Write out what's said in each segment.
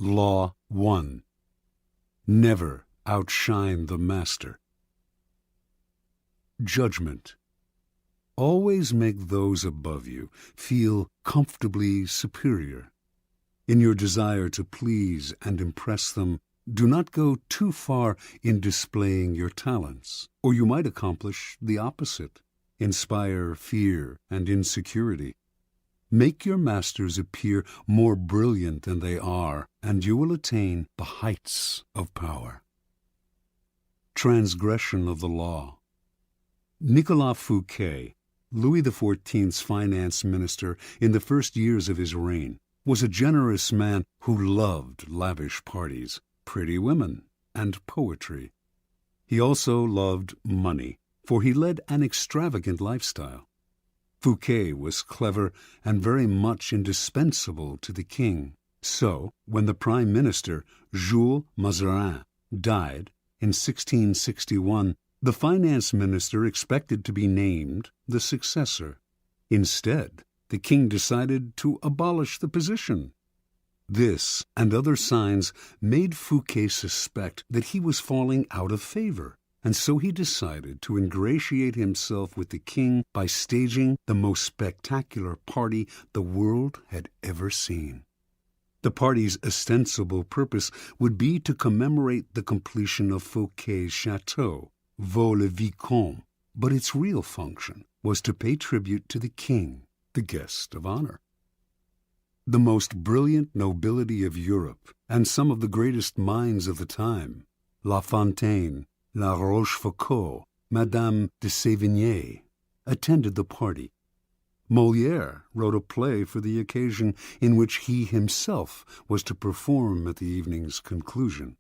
Law 1. Never outshine the master. Judgment. Always make those above you feel comfortably superior. In your desire to please and impress them, do not go too far in displaying your talents, or you might accomplish the opposite, inspire fear and insecurity. Make your masters appear more brilliant than they are, and you will attain the heights of power. Transgression of the law. Nicolas Fouquet, Louis XIV's finance minister in the first years of his reign, was a generous man who loved lavish parties, pretty women, and poetry. He also loved money, for he led an extravagant lifestyle. Fouquet was clever and very much indispensable to the king. So, when the prime minister, Jules Mazarin, died in 1661, the finance minister expected to be named the successor. Instead, the king decided to abolish the position. This and other signs made Fouquet suspect that he was falling out of favor, and so he decided to ingratiate himself with the king by staging the most spectacular party the world had ever seen. The party's ostensible purpose would be to commemorate the completion of Fouquet's chateau, Vaux-le-Vicomte, but its real function was to pay tribute to the king, the guest of honor. The most brilliant nobility of Europe and some of the greatest minds of the time, La Fontaine, La Rochefoucauld, Madame de Sévigné, attended the party. Molière wrote a play for the occasion in which he himself was to perform at the evening's conclusion.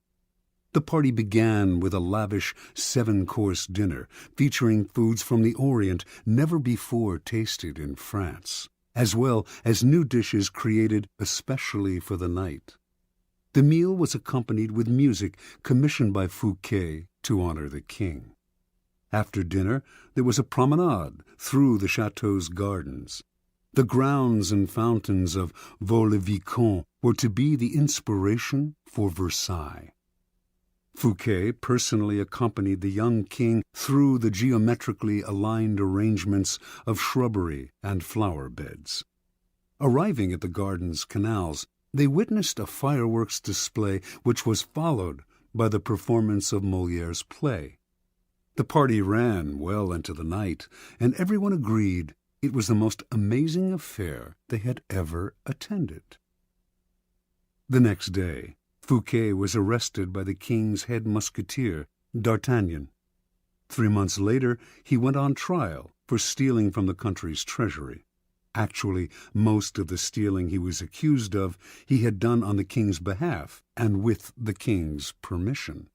The party began with a lavish 7-course dinner featuring foods from the Orient never before tasted in France, as well as new dishes created especially for the night. The meal was accompanied with music commissioned by Fouquet to honor the king. After dinner, there was a promenade through the chateau's gardens. The grounds and fountains of Vaux-le-Vicomte were to be the inspiration for Versailles. Fouquet personally accompanied the young king through the geometrically aligned arrangements of shrubbery and flower beds. Arriving at the garden's canals, they witnessed a fireworks display which was followed by the performance of Molière's play. The party ran well into the night, and everyone agreed it was the most amazing affair they had ever attended. The next day, Fouquet was arrested by the king's head musketeer, D'Artagnan. 3 months later, he went on trial for stealing from the country's treasury. Actually, most of the stealing he was accused of he had done on the king's behalf and with the king's permission.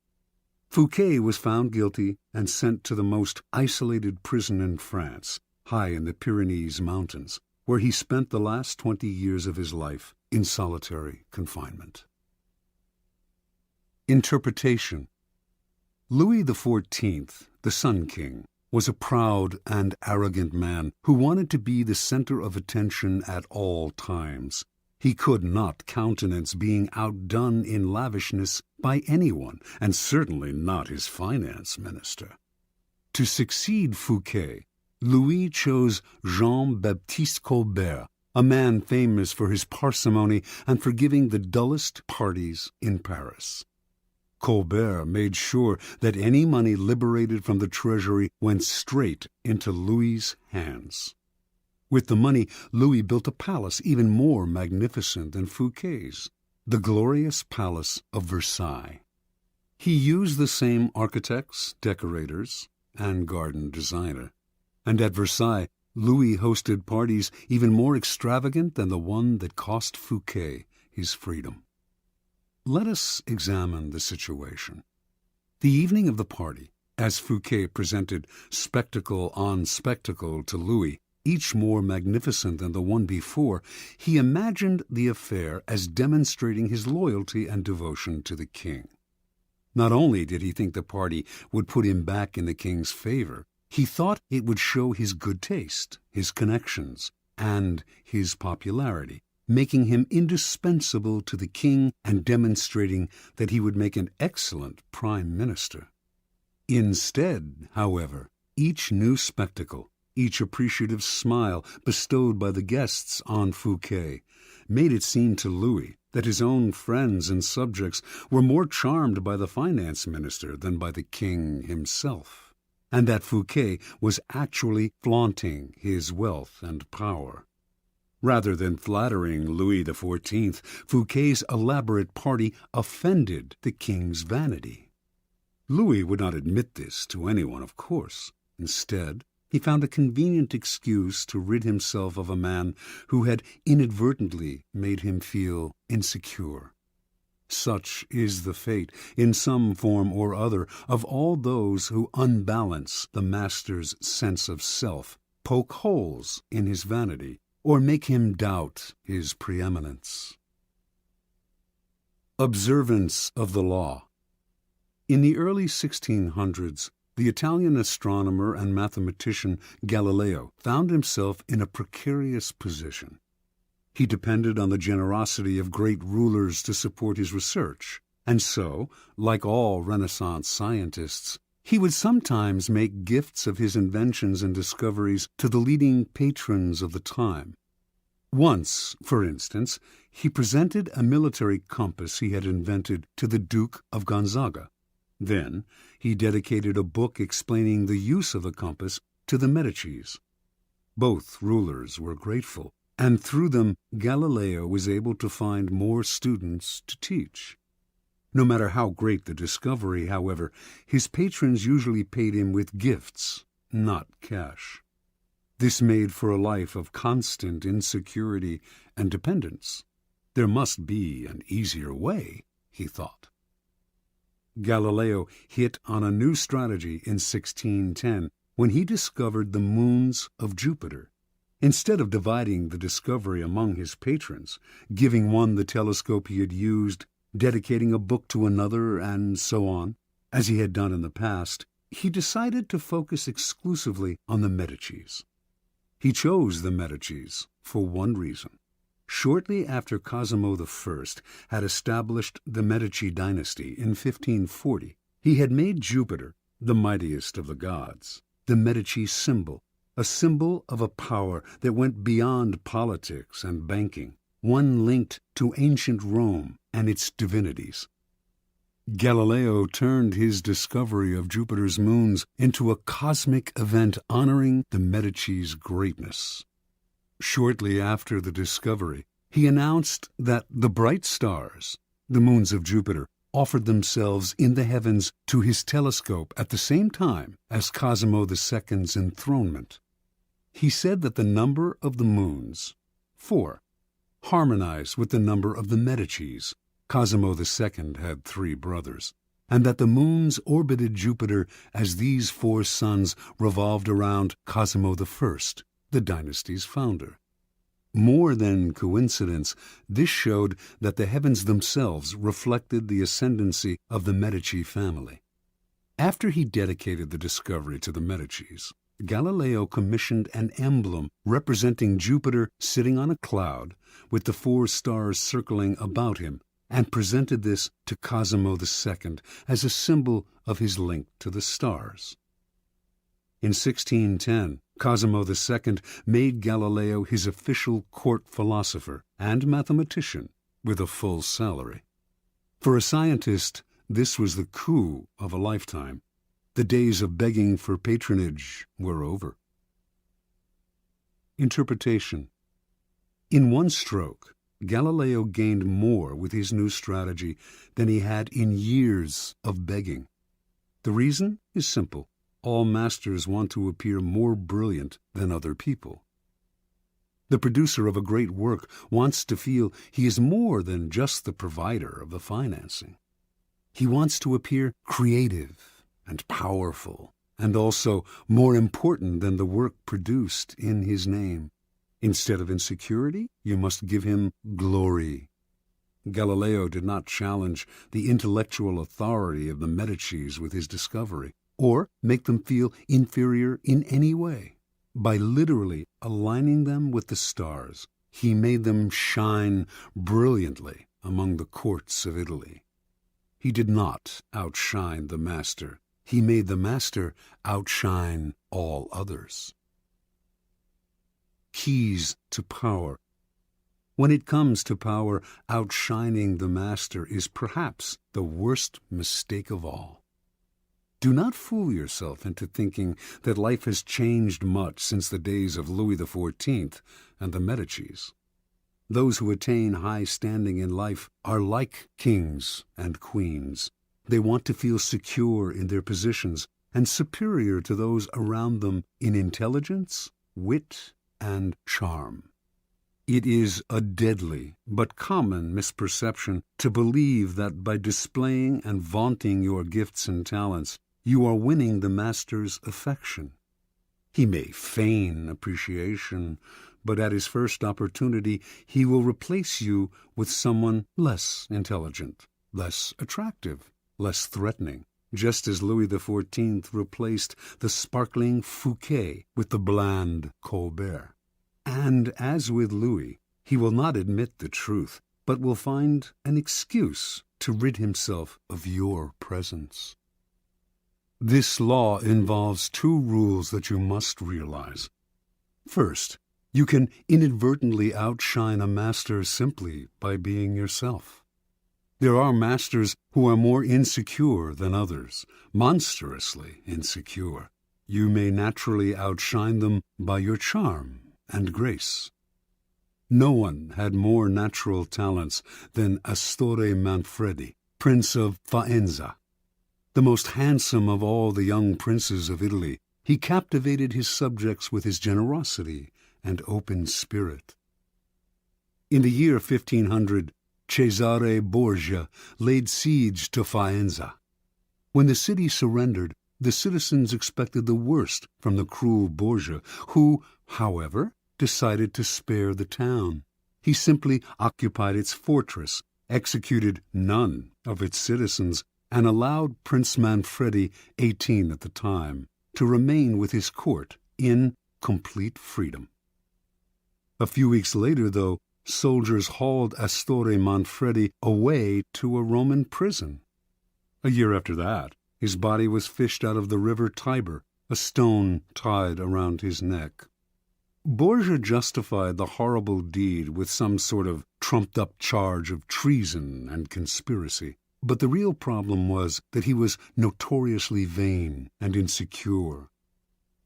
Fouquet was found guilty and sent to the most isolated prison in France, high in the Pyrenees Mountains, where he spent the last 20 years of his life in solitary confinement. Interpretation. Louis XIV, the Sun King, was a proud and arrogant man who wanted to be the center of attention at all times. He could not countenance being outdone in lavishness by anyone, and certainly not his finance minister. To succeed Fouquet, Louis chose Jean-Baptiste Colbert, a man famous for his parsimony and for giving the dullest parties in Paris. Colbert made sure that any money liberated from the treasury went straight into Louis's hands. With the money, Louis built a palace even more magnificent than Fouquet's, the glorious Palace of Versailles. He used the same architects, decorators, and garden designer. And at Versailles, Louis hosted parties even more extravagant than the one that cost Fouquet his freedom. Let us examine the situation. The evening of the party, as Fouquet presented spectacle on spectacle to Louis, each more magnificent than the one before, he imagined the affair as demonstrating his loyalty and devotion to the king. Not only did he think the party would put him back in the king's favor, he thought it would show his good taste, his connections, and his popularity. making him indispensable to the king and demonstrating that he would make an excellent prime minister. Instead, however, each new spectacle, each appreciative smile bestowed by the guests on Fouquet, made it seem to Louis that his own friends and subjects were more charmed by the finance minister than by the king himself, and that Fouquet was actually flaunting his wealth and power. Rather than flattering Louis XIV, Fouquet's elaborate party offended the king's vanity. Louis would not admit this to anyone, of course. Instead, he found a convenient excuse to rid himself of a man who had inadvertently made him feel insecure. Such is the fate, in some form or other, of all those who unbalance the master's sense of self, poke holes in his vanity, or make him doubt his preeminence. Observance of the law. In the early 1600s, the Italian astronomer and mathematician Galileo found himself in a precarious position. He depended on the generosity of great rulers to support his research, and so, like all Renaissance scientists, he would sometimes make gifts of his inventions and discoveries to the leading patrons of the time. Once, for instance, he presented a military compass he had invented to the Duke of Gonzaga. Then he dedicated a book explaining the use of the compass to the Medicis. Both rulers were grateful, and through them Galileo was able to find more students to teach. No matter how great the discovery, however, his patrons usually paid him with gifts, not cash. This made for a life of constant insecurity and dependence. There must be an easier way, he thought. Galileo hit on a new strategy in 1610 when he discovered the moons of Jupiter. Instead of dividing the discovery among his patrons, giving one the telescope he had used, dedicating a book to another, and so on, as he had done in the past, he decided to focus exclusively on the Medicis. He chose the Medicis for one reason. Shortly after Cosimo I had established the Medici dynasty in 1540, he had made Jupiter, the mightiest of the gods, the Medici symbol, a symbol of a power that went beyond politics and banking, one linked to ancient Rome and its divinities. Galileo turned his discovery of Jupiter's moons into a cosmic event honoring the Medici's greatness. Shortly after the discovery, he announced that the bright stars, the moons of Jupiter, offered themselves in the heavens to his telescope at the same time as Cosimo II's enthronement. He said that the number of the moons, 4, harmonized with the number of the Medicis. Cosimo II had 3 brothers, and that the moons orbited Jupiter as these 4 suns revolved around Cosimo I, the dynasty's founder. More than coincidence, this showed that the heavens themselves reflected the ascendancy of the Medici family. After he dedicated the discovery to the Medicis, Galileo commissioned an emblem representing Jupiter sitting on a cloud with the 4 stars circling about him, and presented this to Cosimo II as a symbol of his link to the stars. In 1610, Cosimo II made Galileo his official court philosopher and mathematician with a full salary. For a scientist, this was the coup of a lifetime. The days of begging for patronage were over. Interpretation. In one stroke, Galileo gained more with his new strategy than he had in years of begging. The reason is simple. All masters want to appear more brilliant than other people. The producer of a great work wants to feel he is more than just the provider of the financing. He wants to appear creative and powerful, and also more important than the work produced in his name. Instead of insecurity, you must give him glory. Galileo did not challenge the intellectual authority of the Medicis with his discovery, or make them feel inferior in any way. By literally aligning them with the stars, he made them shine brilliantly among the courts of Italy. He did not outshine the master. He made the master outshine all others. Keys to power. When it comes to power, outshining the master is perhaps the worst mistake of all. Do not fool yourself into thinking that life has changed much since the days of Louis XIV and the Medicis. Those who attain high standing in life are like kings and queens. They want to feel secure in their positions and superior to those around them in intelligence, wit, and charm. It is a deadly but common misperception to believe that by displaying and vaunting your gifts and talents, you are winning the master's affection. He may feign appreciation, but at his first opportunity he will replace you with someone less intelligent, less attractive, less threatening, just as Louis XIV replaced the sparkling Fouquet with the bland Colbert. And as with Louis, he will not admit the truth, but will find an excuse to rid himself of your presence. This law involves two rules that you must realize. First, you can inadvertently outshine a master simply by being yourself. There are masters who are more insecure than others, monstrously insecure. You may naturally outshine them by your charm and grace. No one had more natural talents than Astorre Manfredi, Prince of Faenza. The most handsome of all the young princes of Italy, he captivated his subjects with his generosity and open spirit. In the year 1500, Cesare Borgia laid siege to Faenza. When the city surrendered, the citizens expected the worst from the cruel Borgia, who, however, decided to spare the town. He simply occupied its fortress, executed none of its citizens, and allowed Prince Manfredi, 18 at the time, to remain with his court in complete freedom. A few weeks later, though, soldiers hauled Astorre Manfredi away to a Roman prison. A year after that, his body was fished out of the river Tiber, a stone tied around his neck. Borgia justified the horrible deed with some sort of trumped-up charge of treason and conspiracy. But the real problem was that he was notoriously vain and insecure.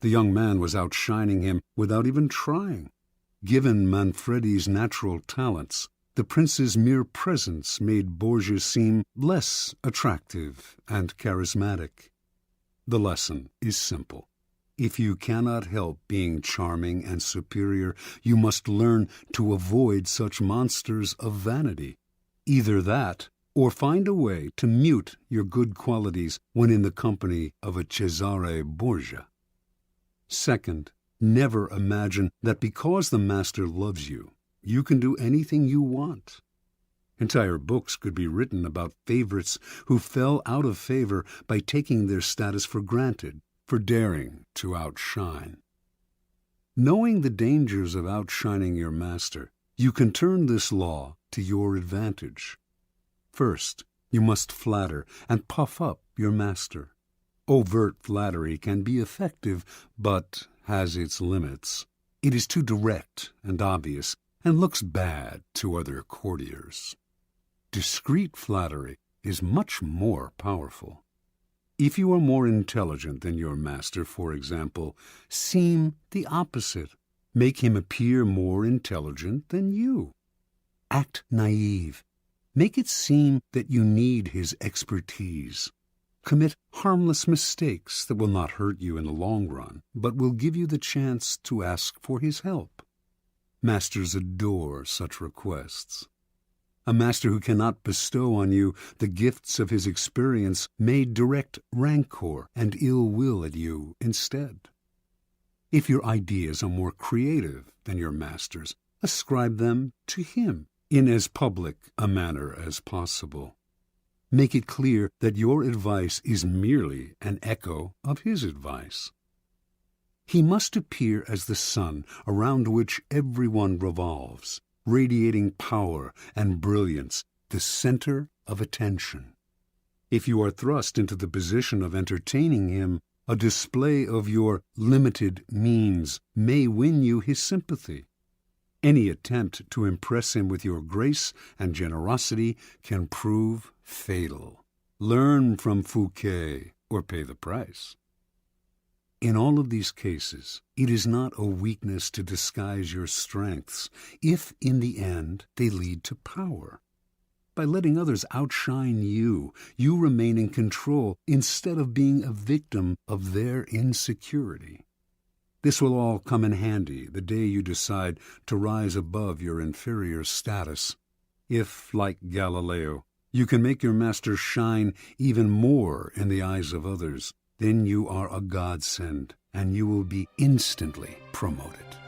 The young man was outshining him without even trying. Given Manfredi's natural talents, the prince's mere presence made Borgia seem less attractive and charismatic. The lesson is simple. If you cannot help being charming and superior, you must learn to avoid such monsters of vanity. Either that, or find a way to mute your good qualities when in the company of a Cesare Borgia. Second, never imagine that because the master loves you, you can do anything you want. Entire books could be written about favorites who fell out of favor by taking their status for granted, for daring to outshine. Knowing the dangers of outshining your master, you can turn this law to your advantage. First, you must flatter and puff up your master. Overt flattery can be effective, but has its limits. It is too direct and obvious, and looks bad to other courtiers. Discreet flattery is much more powerful. If you are more intelligent than your master, for example, seem the opposite. Make him appear more intelligent than you. Act naive. Make it seem that you need his expertise. Commit harmless mistakes that will not hurt you in the long run, but will give you the chance to ask for his help. Masters adore such requests. A master who cannot bestow on you the gifts of his experience may direct rancor and ill will at you instead. If your ideas are more creative than your master's, ascribe them to him in as public a manner as possible. Make it clear that your advice is merely an echo of his advice. He must appear as the sun around which everyone revolves, radiating power and brilliance, the center of attention. If you are thrust into the position of entertaining him, a display of your limited means may win you his sympathy. Any attempt to impress him with your grace and generosity can prove fatal. Learn from Fouquet or pay the price. In all of these cases, it is not a weakness to disguise your strengths if, in the end, they lead to power. By letting others outshine you, you remain in control instead of being a victim of their insecurity. This will all come in handy the day you decide to rise above your inferior status. If, like Galileo, you can make your master shine even more in the eyes of others, then you are a godsend, and you will be instantly promoted.